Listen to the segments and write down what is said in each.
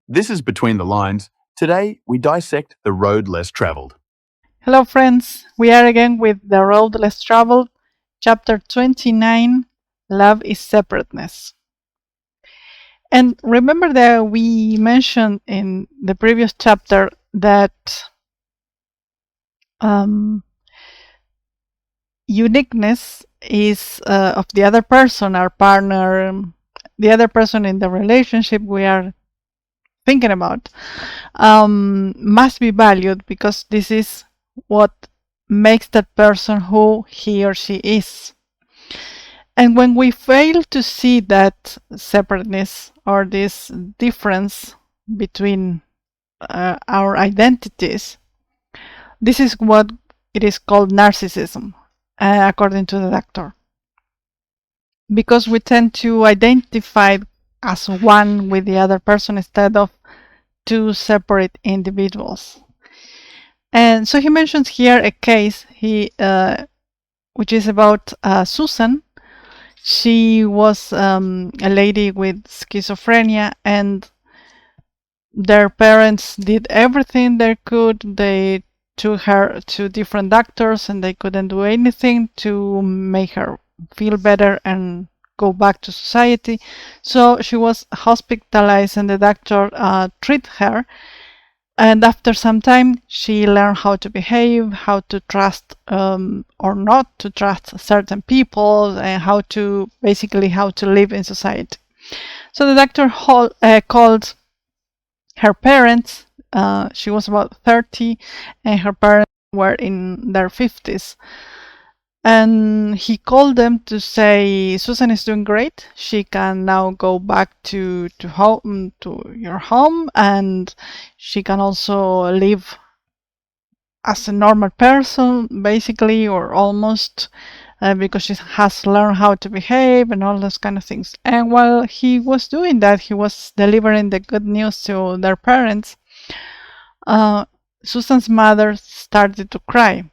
This is Between the Lines. Today, we dissect the road less traveled. Hello, friends. We are again with The Road Less Traveled, chapter 29 Love is Separateness. And remember that we mentioned in the previous chapter that uniqueness is of the other person, our partner, the other person in the relationship we are thinking about, must be valued because this is what makes that person who he or she is. And when we fail to see that separateness or this difference between our identities, this is what it is called narcissism, according to the doctor. Because we tend to identify as one with the other person instead of two separate individuals. And so he mentions here a case which is about Susan. She was a lady with schizophrenia, and their parents did everything they could. They took her to different doctors, and they couldn't do anything to make her feel better and go back to society. So she was hospitalized, and the doctor treated her. And after some time, she learned how to behave, how to trust or not to trust certain people, and how to live in society. So the doctor called her parents. She was about 30, and her parents were in their 50s. And he called them to say, Susan is doing great. She can now go back to home, to your home, and she can also live as a normal person, basically, or almost, because she has learned how to behave and all those kind of things. And while he was doing that, he was delivering the good news to their parents. Susan's mother started to cry.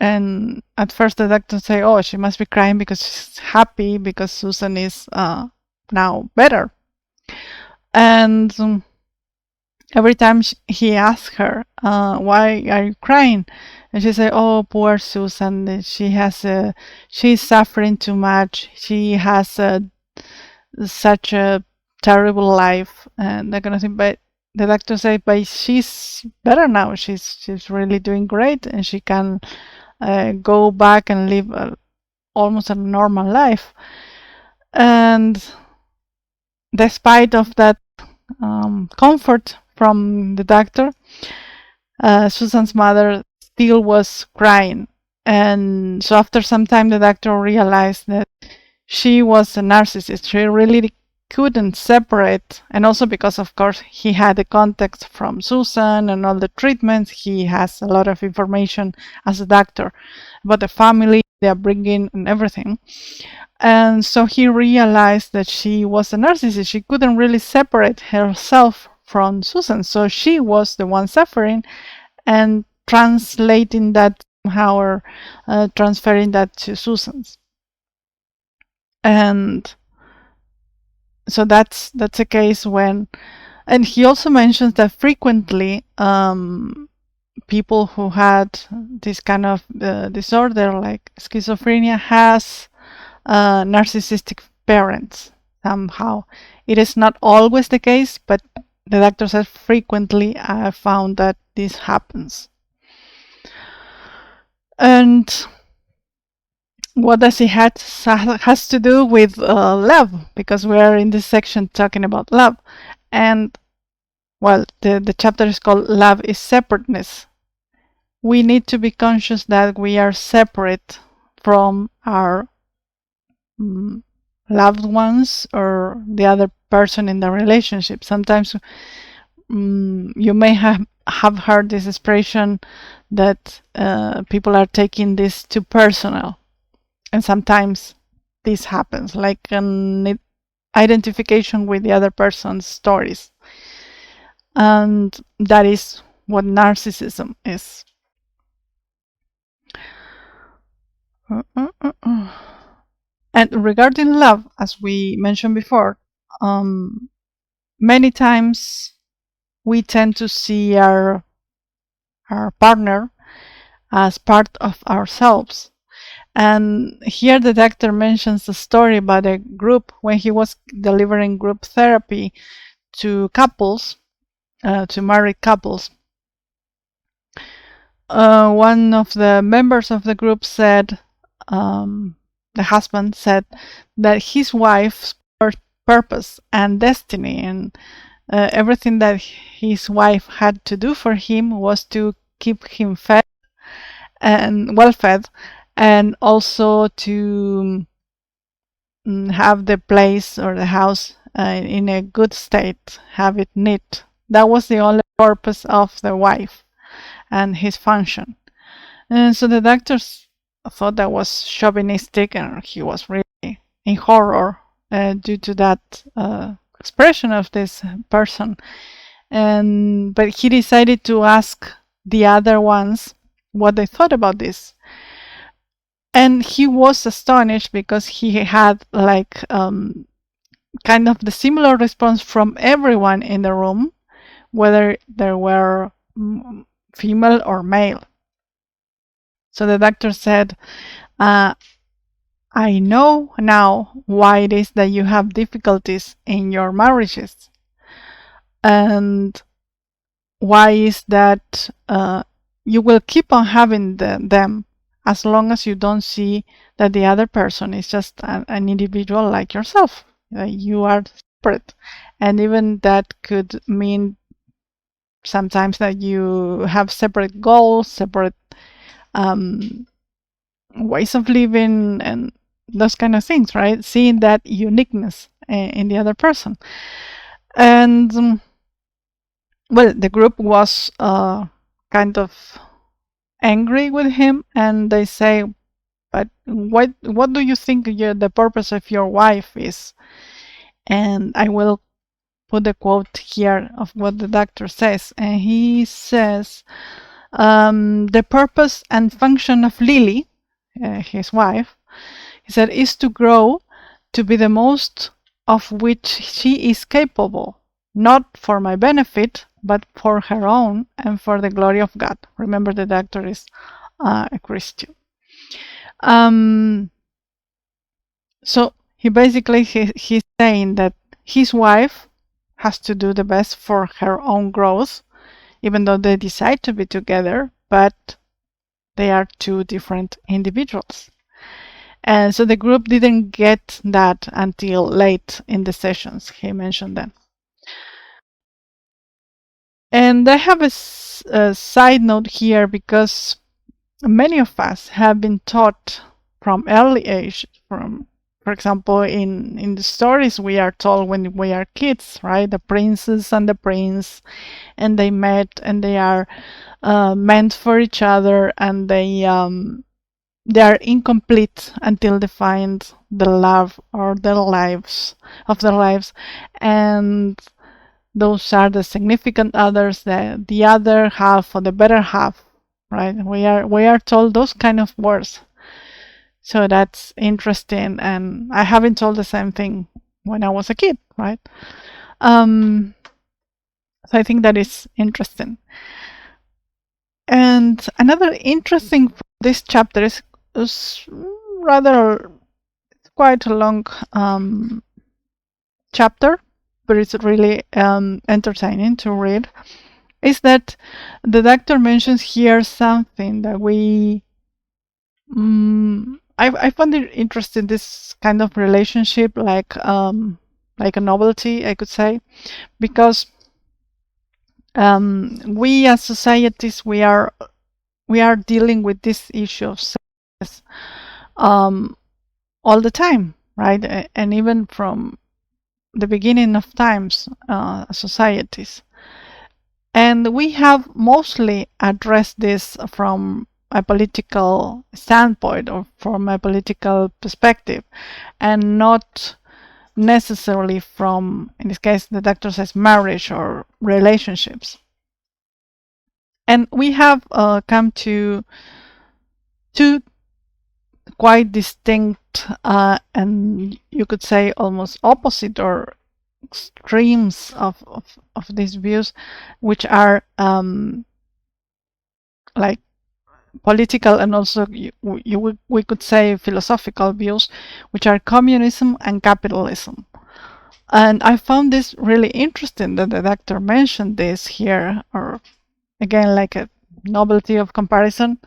And at first the doctor say, oh, she must be crying because she's happy because Susan is now better. And every time he asked her, why are you crying? And she said, oh, poor Susan, she's suffering too much. She has such a terrible life and that kind of thing. But the doctor said, but she's better now. She's really doing great, and she can go back and live almost a normal life. And despite of that comfort from the doctor, Susan's mother still was crying. And so after some time, the doctor realized that she was a narcissist. She really couldn't separate, and also because, of course, he had the context from Susan and all the treatments. He has a lot of information as a doctor about the family, the upbringing, and everything. And so he realized that she was a narcissist. She couldn't really separate herself from Susan. So she was the one suffering, and translating that somehow, or transferring that to Susan's. And so that's a case when, and he also mentions that frequently people who had this kind of disorder like schizophrenia has narcissistic parents somehow. It is not always the case, but the doctor says frequently I found that this happens. And what does it has to do with love? Because we are in this section talking about love. And well, the chapter is called Love is Separateness. We need to be conscious that we are separate from our loved ones or the other person in the relationship. Sometimes you may have heard this expression that people are taking this too personal. And sometimes this happens, like an identification with the other person's stories. And that is what narcissism is. And regarding love, as we mentioned before, many times we tend to see our partner as part of ourselves. And here the doctor mentions a story about a group when he was delivering group therapy to couples, to married couples. One of the members of the group said, the husband said that his wife's purpose and destiny and everything that his wife had to do for him was to keep him fed and well fed, and also to have the place or the house in a good state, have it neat. That was the only purpose of the wife and his function. And so the doctors thought that was chauvinistic, and he was really in horror due to that expression of this person. But he decided to ask the other ones what they thought about this. And he was astonished because he had like kind of the similar response from everyone in the room, whether they were female or male. So the doctor said, I know now why it is that you have difficulties in your marriages. And why is that you will keep on having them as long as you don't see that the other person is just an individual like yourself. You are separate. And even that could mean sometimes that you have separate goals, separate ways of living, and those kind of things, right? Seeing that uniqueness in the other person. And well, the group was kind of angry with him, and they say, but what do you think the purpose of your wife is? And I will put the quote here of what the doctor says. And he says, the purpose and function of Lily, his wife, he said, is to grow to be the most of which she is capable, not for my benefit, but for her own and for the glory of God. Remember, the doctor is a Christian. So he basically he's saying that his wife has to do the best for her own growth, even though they decide to be together, but they are two different individuals. And so the group didn't get that until late in the sessions. He mentioned that. And I have a side note here, because many of us have been taught from early age, for example, in the stories we are told when we are kids, right? The princess and the prince, and they met, and they are meant for each other, and they are incomplete until they find the love or the lives of their lives, and those are the significant others, the other half or the better half, right? We are told those kind of words. So that's interesting, and I have been told the same thing when I was a kid, right? So I think that is interesting. And another interesting for this chapter is rather quite a long chapter, but it's really entertaining to read, is that the doctor mentions here something that I found it interesting, this kind of relationship, like a novelty, I could say, because we as societies, we are dealing with this issue of sex all the time, right? And even from the beginning of times, societies. And we have mostly addressed this from a political standpoint or from a political perspective, and not necessarily from, in this case, the doctor says, marriage or relationships. And we have come to two quite distinct and you could say almost opposite or extremes of these views, which are like political and also we could say philosophical views, which are communism and capitalism. And I found this really interesting that the doctor mentioned this here, or again, like a novelty of comparison.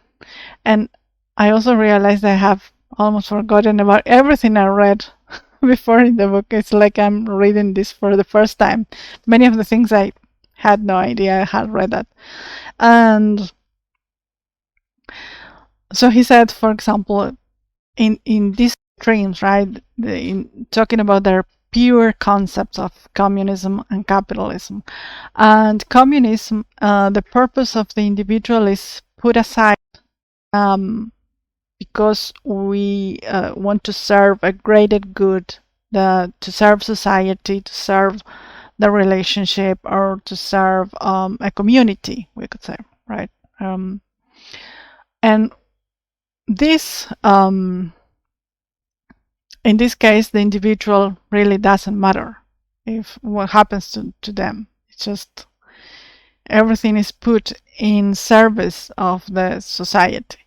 And I also realized I have almost forgotten about everything I read before in the book. It's like I'm reading this for the first time. Many of the things I had no idea I had read that. And so he said, for example, in these streams, right, in talking about their pure concepts of communism and capitalism. And communism, the purpose of the individual is put aside because we want to serve a greater good, to serve society, to serve the relationship, or to serve a community, we could say, right? And this, in this case, the individual really doesn't matter if what happens to them. It's just everything is put in service of the society.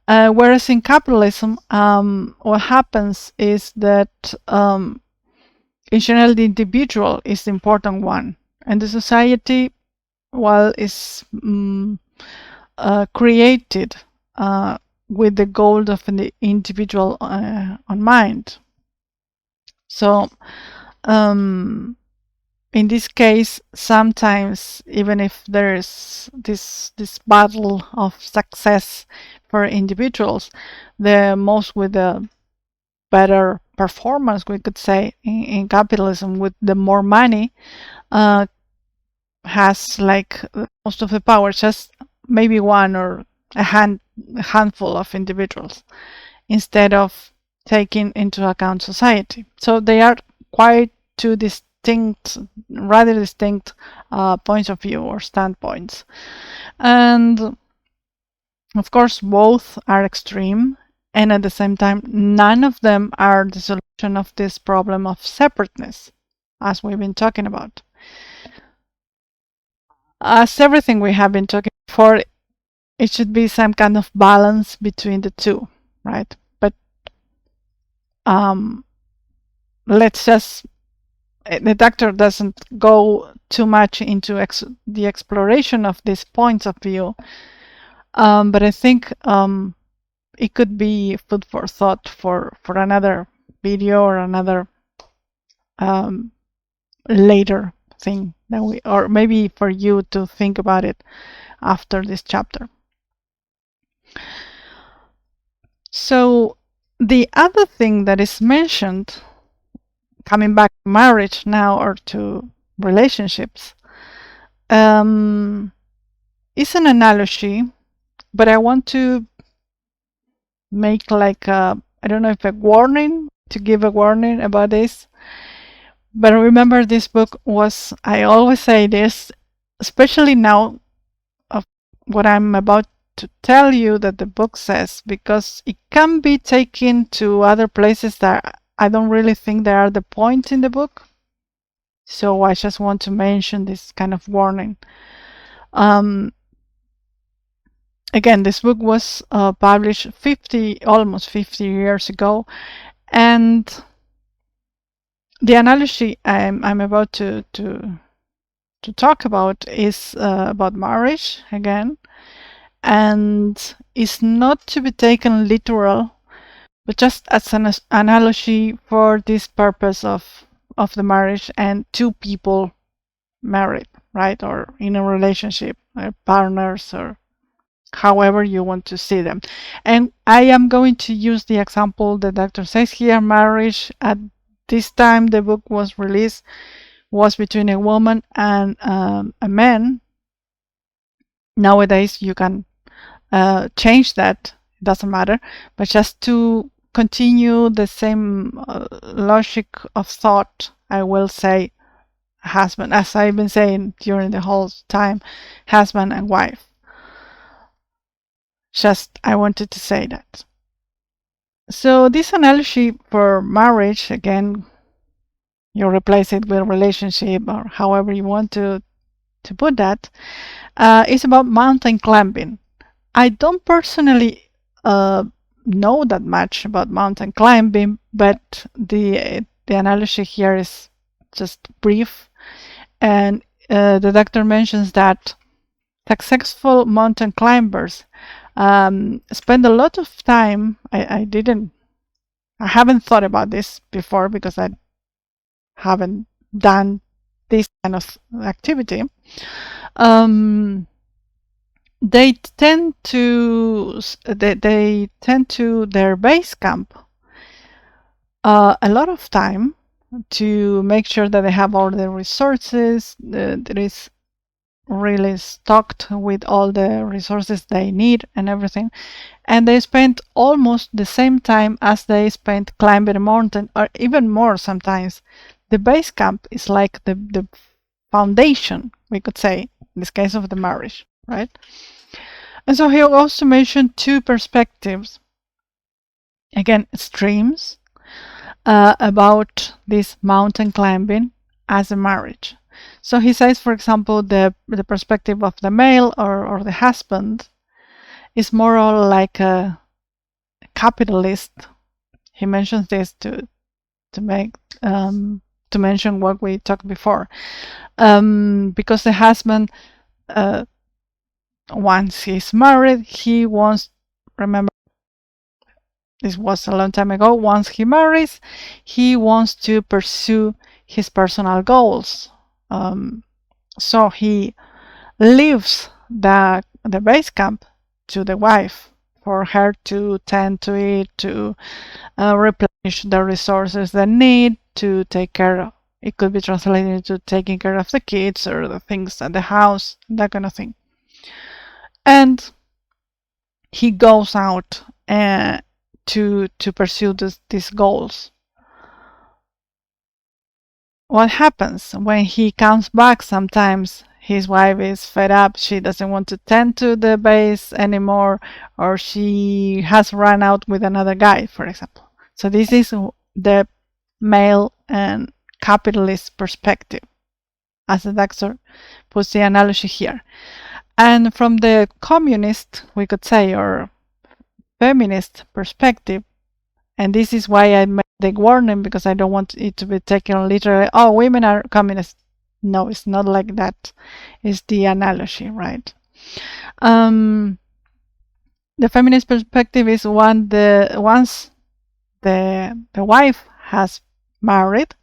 Whereas in capitalism, what happens is that in general the individual is the important one, and the society, well, is created with the goal of the individual on mind. So in this case, sometimes even if there is this battle of success for individuals, the most with the better performance, we could say, in capitalism, with the more money, has like most of the power, just maybe one or a handful of individuals, instead of taking into account society. So they are quite two rather distinct points of view or standpoints. And of course, both are extreme, and at the same time, none of them are the solution of this problem of separateness, as we've been talking about. As everything we have been talking before, it should be some kind of balance between the two, right? But let's just, the doctor doesn't go too much into the exploration of these points of view, but I think it could be food for thought for another video or another later thing that or maybe for you to think about it after this chapter. So the other thing that is mentioned, coming back to marriage now or to relationships, is an analogy, but I want to make like I don't know if a warning, to give a warning about this. But remember, this book was, I always say this, especially now of what I'm about to tell you that the book says, because it can be taken to other places that I don't really think they are the point in the book. So I just want to mention this kind of warning. Again, this book was published almost 50 years ago, and the analogy I'm about to talk about is about marriage again, and is not to be taken literal, but just as an analogy for this purpose of the marriage and two people married, right, or in a relationship, partners, or however you want to see them. And I am going to use the example the doctor says here. Marriage at this time the book was released was between a woman and a man. Nowadays you can change that, it doesn't matter, but just to continue the same logic of thought, I will say husband, as I've been saying during the whole time, husband and wife. Just I wanted to say that. So this analogy for marriage, again, you replace it with relationship or however you want to put that, is about mountain climbing. I don't personally know that much about mountain climbing, but the analogy here is just brief. And the doctor mentions that successful mountain climbers spend a lot of time. I haven't thought about this before because I haven't done this kind of activity. They tend to their base camp a lot of time to make sure that they have all the resources, that is really stocked with all the resources they need and everything. And they spend almost the same time as they spend climbing a mountain, or even more sometimes. The base camp is like the foundation, we could say, in this case of the marriage, right? And so he also mentioned two perspectives, again, extremes, about this mountain climbing as a marriage. So he says, for example, the perspective of the male or the husband is more or like a capitalist. He mentions this to make to mention what we talked before, because the husband, once he's married, he wants, remember, this was a long time ago, once he marries, he wants to pursue his personal goals. So he leaves the base camp to the wife for her to tend to it, to replenish the resources they need, to take care of. It could be translated into taking care of the kids or the things at the house, that kind of thing. And he goes out to pursue these goals. What happens when he comes back? Sometimes his wife is fed up, she doesn't want to tend to the base anymore, or she has run out with another guy, for example. So this is the male and capitalist perspective, as the doctor puts the analogy here. And from the communist, we could say, or feminist perspective, and this is why I made the warning, because I don't want it to be taken literally, oh, women are communists. No, it's not like that. It's the analogy, right? The feminist perspective is once the wife has married,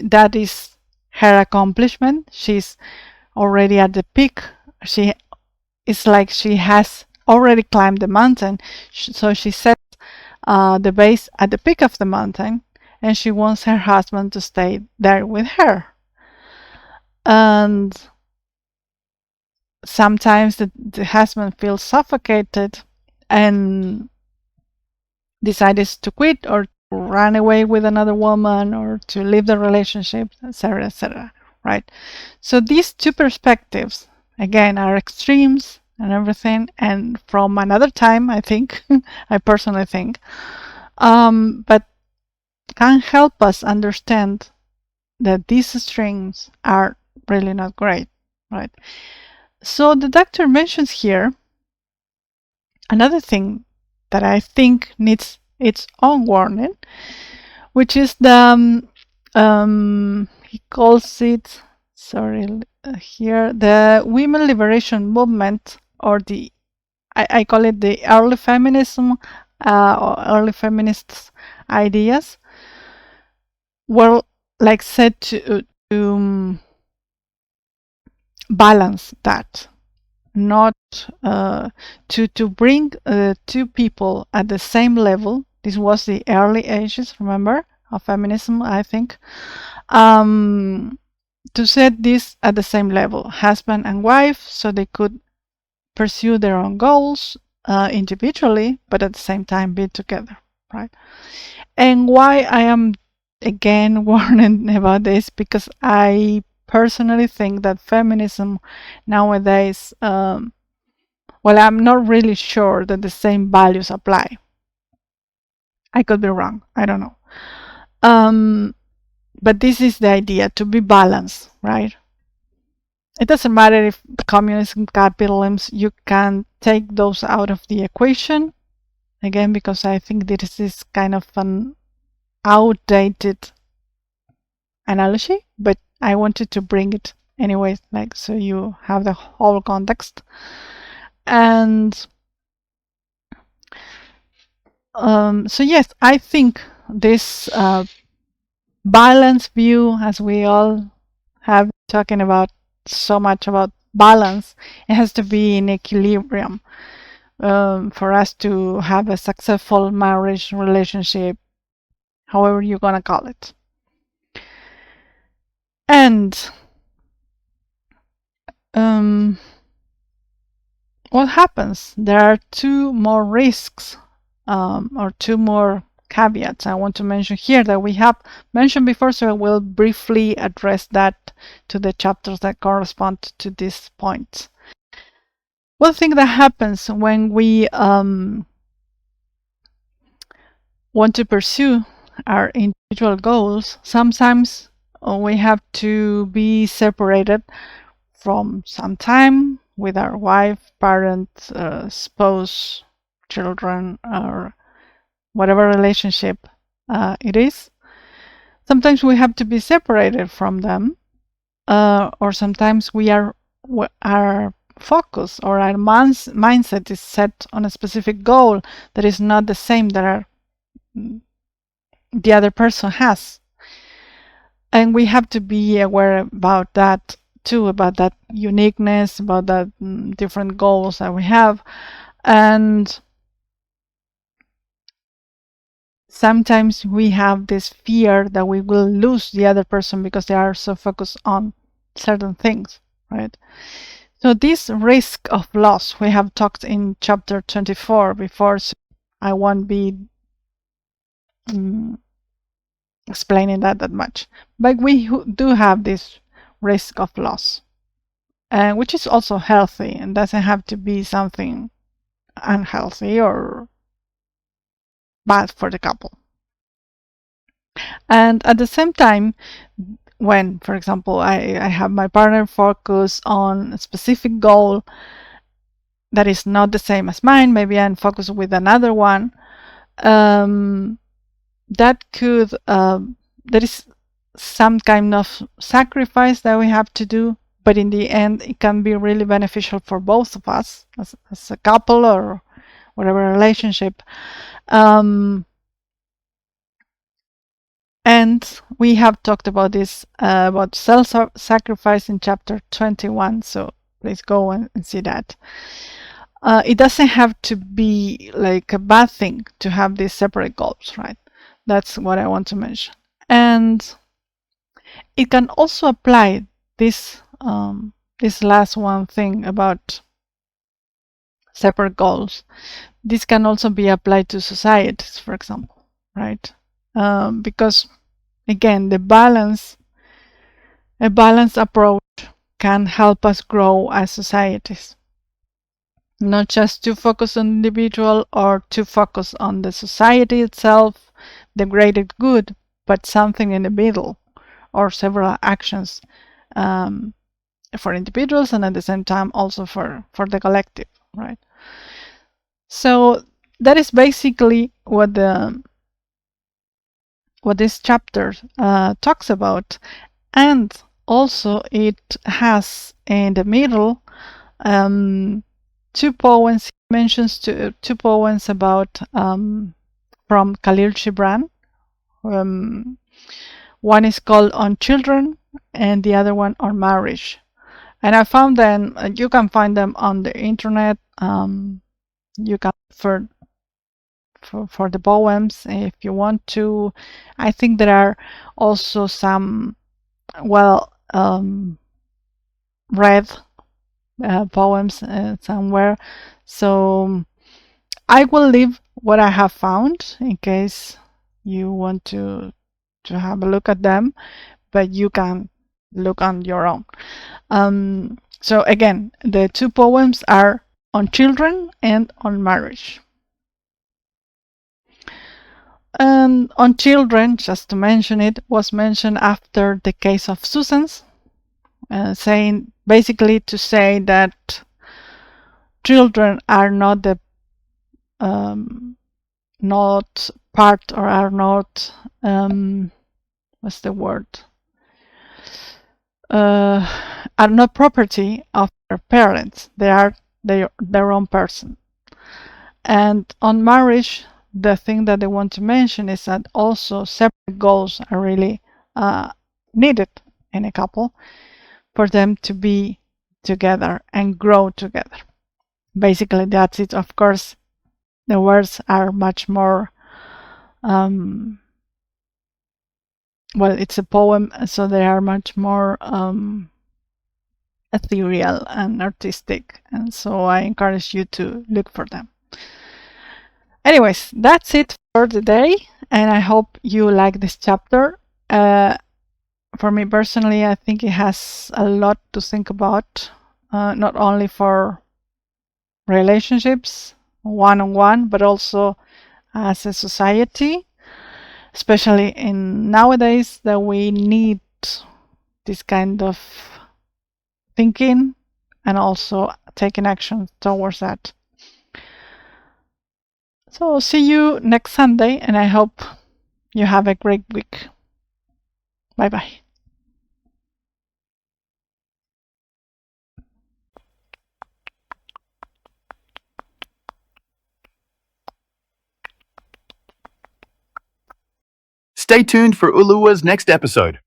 that is her accomplishment. She's already at the peak. It's like she has already climbed the mountain. So she sets the base at the peak of the mountain, and she wants her husband to stay there with her. And sometimes the husband feels suffocated and decides to quit or to run away with another woman or to leave the relationship, etc., etc. Right? So these two perspectives, again, are extremes and everything, and from another time, I think, I personally think, but can help us understand that these extremes are really not great, right? So the doctor mentions here another thing that I think needs its own warning, which is the he calls it, here, the women liberation movement, or the I call it the early feminism, or early feminist ideas, were like said to balance that, not to bring two people at the same level. This was the early ages, remember, of feminism, I think. To set this at the same level, husband and wife, so they could pursue their own goals individually, but at the same time be together, right? And why I am again warning about this, because I personally think that feminism nowadays, well, I'm not really sure that the same values apply. I could be wrong. I don't know. But this is the idea, to be balanced, right? It doesn't matter if communism, capitalism, you can take those out of the equation. Again, because I think this is kind of an outdated analogy, but I wanted to bring it anyways, like, so you have the whole context. And so yes, I think this balanced view, as we all have been talking about so much about balance, it has to be in equilibrium for us to have a successful marriage, relationship, however you're gonna call it. And what happens? There are two more risks, or two more caveats I want to mention here that we have mentioned before, so I will briefly address that to the chapters that correspond to these points. One thing that happens when we want to pursue our individual goals, sometimes we have to be separated from some time with our wife, parent, spouse, children, or whatever relationship it is. Sometimes we have to be separated from them, or sometimes our focus or our mindset is set on a specific goal that is not the same that the other person has. And we have to be aware about that too, about that uniqueness, about that different goals that we have. And sometimes we have this fear that we will lose the other person because they are so focused on certain things, right? So this risk of loss, we have talked in chapter 24 before, so I won't be explaining that much. But we do have this risk of loss, which is also healthy and doesn't have to be something unhealthy or bad for the couple. And at the same time, when, for example, I have my partner focus on a specific goal that is not the same as mine, maybe I'm focused with another one, that could, there is some kind of sacrifice that we have to do, but in the end, it can be really beneficial for both of us as a couple or whatever relationship. And we have talked about this, about self-sacrifice in chapter 21, so please go and see that. It doesn't have to be like a bad thing to have these separate goals, right? That's what I want to mention. And it can also apply this last one thing about separate goals. This can also be applied to societies, for example, right? Because again, a balanced approach can help us grow as societies. Not just to focus on individual or to focus on the society itself, the greater good, but something in the middle, or several actions for individuals and at the same time also for the collective, right? So that is basically what this chapter talks about. And also it has in the middle two poems. He mentions two poems about from Khalil Gibran. One is called On Children and the other one on Marriage. And I found them, you can find them on the internet. You can for the poems if you want to. I think there are also some read poems somewhere. So I will leave what I have found in case you want to have a look at them, but you can look on your own. So again, the two poems are On Children and On Marriage. And on children, just to mention it, was mentioned after the case of Susan's, saying basically to say that children are not the not part or are not what's the word are not property of their parents. They are their own person. And on marriage, the thing that they want to mention is that also separate goals are really needed in a couple for them to be together and grow together. Basically, that's it. Of course, the words are much more well, it's a poem, so they are much more ethereal and artistic, and so I encourage you to look for them. Anyways, that's it for today, and I hope you like this chapter. For me personally, I think it has a lot to think about, not only for relationships one-on-one, but also as a society, especially in nowadays that we need this kind of thinking and also taking action towards that. So see you next Sunday, and I hope you have a great week. Bye bye. Stay tuned for Uluwa's next episode.